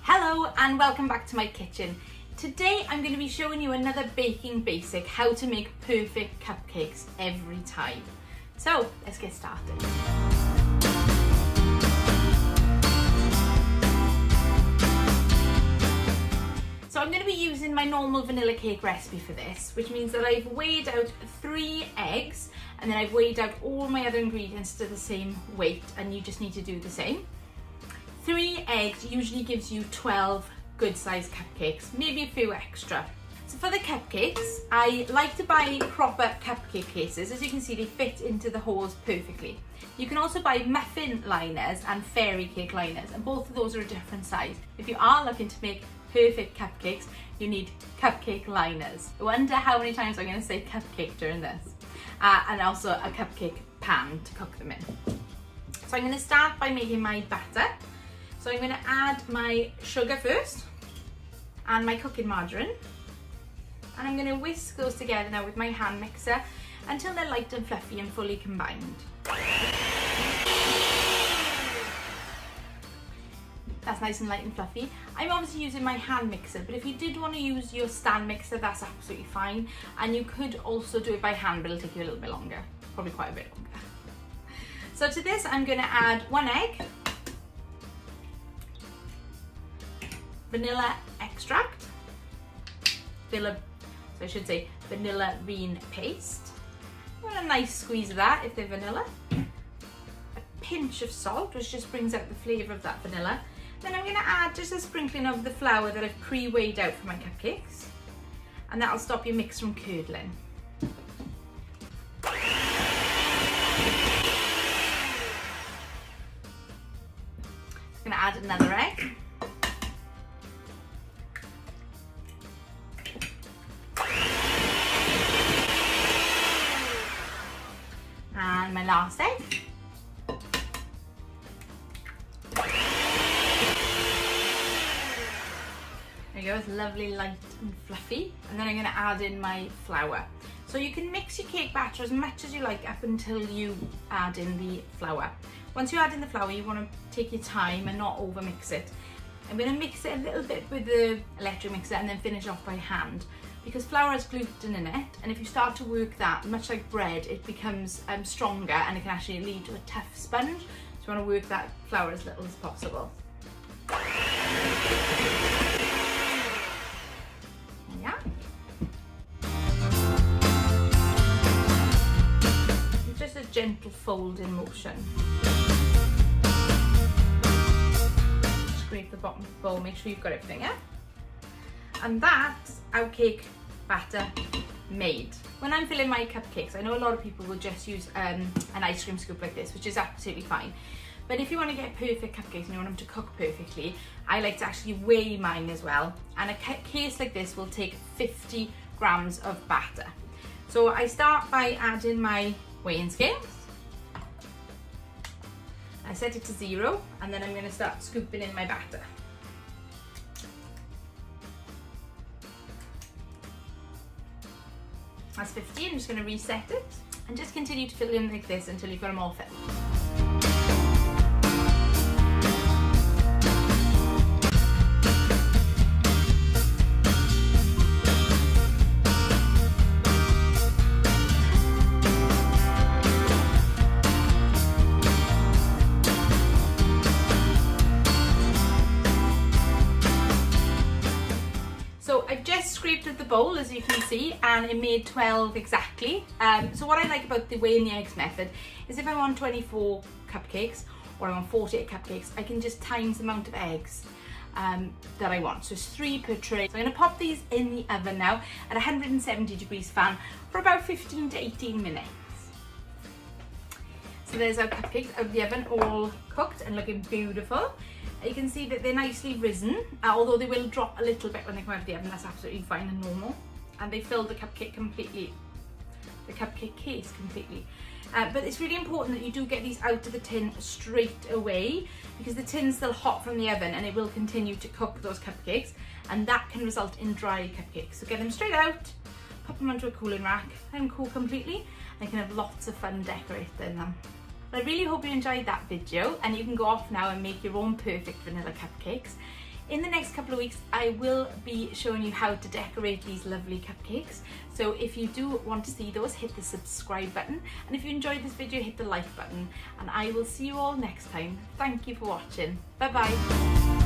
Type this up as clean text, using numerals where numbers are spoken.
Hello and welcome back to my kitchen. Today I'm going to be showing you another baking basic, how to make perfect cupcakes every time. So let's get started. So I'm going to be using my normal vanilla cake recipe for this, which means that I've weighed out 3 eggs and then I've weighed out all my other ingredients to the same weight, and you just need to do the same. 3 eggs usually gives you 12 good sized cupcakes, maybe a few extra. So for the cupcakes, I like to buy proper cupcake cases. As you can see, they fit into the holes perfectly. You can also buy muffin liners and fairy cake liners, and both of those are a different size. If you are looking to make perfect cupcakes, you need cupcake liners. I wonder how many times I'm going to say cupcake during this. And also a cupcake pan to cook them in. So I'm going to start by making my batter. So I'm going to add my sugar first and my cooking margarine, and I'm going to whisk those together now with my hand mixer until they're light and fluffy and fully combined. That's nice and light and fluffy. I'm obviously using my hand mixer, but if you did want to use your stand mixer, that's absolutely fine, and you could also do it by hand, but it'll take you a little bit longer, probably quite a bit longer. So to this I'm going to add 1 egg, vanilla extract, vanilla bean paste, and a nice squeeze of that if they're vanilla, a pinch of salt which just brings out the flavour of that vanilla. Then I'm going to add just a sprinkling of the flour that I've pre-weighed out for my cupcakes, and that'll stop your mix from curdling. I'm going to add another egg. And my last egg. There you go, it's lovely, light and fluffy. And then I'm going to add in my flour. So you can mix your cake batter as much as you like up until you add in the flour. Once you add in the flour, you want to take your time and not over mix it. I'm going to mix it a little bit with the electric mixer and then finish off by hand, because flour has gluten in it, and if you start to work that, much like bread, it becomes stronger and it can actually lead to a tough sponge. So you want to work that flour as little as possible. Yeah. It's just a gentle fold in motion. Scrape the bottom of the bowl, make sure you've got everything, yeah? And that's our cake batter made. When I'm filling my cupcakes, I know a lot of people will just use an ice cream scoop like this, which is absolutely fine. But if you want to get perfect cupcakes and you want them to cook perfectly, I like to actually weigh mine as well. And a case like this will take 50 grams of batter. So I start by adding my weighing scales. I set it to 0, and then I'm going to start scooping in my batter. That's 50, I'm just going to reset it and just continue to fill in like this until you've got them all filled. So I've just scraped at the bowl, as you can see, and it made 12 exactly. So what I like about the weighing the eggs method is if I want 24 cupcakes or I want 48 cupcakes, I can just times the amount of eggs that I want. So it's 3 per tray. So I'm going to pop these in the oven now at 170 degrees fan for about 15 to 18 minutes. So there's our cupcakes out of the oven, all cooked and looking beautiful. You can see that they're nicely risen, although they will drop a little bit when they come out of the oven. That's absolutely fine and normal. And they filled the cupcake completely, the cupcake case completely. But it's really important that you do get these out of the tin straight away, because the tin's still hot from the oven and it will continue to cook those cupcakes, and that can result in dry cupcakes. So get them straight out, pop them onto a cooling rack, let them cool completely, and you can have lots of fun decorating them. But I really hope you enjoyed that video, and you can go off now and make your own perfect vanilla cupcakes. In the next couple of weeks, I will be showing you how to decorate these lovely cupcakes. So if you do want to see those, hit the subscribe button. And if you enjoyed this video, hit the like button. And I will see you all next time. Thank you for watching. Bye bye.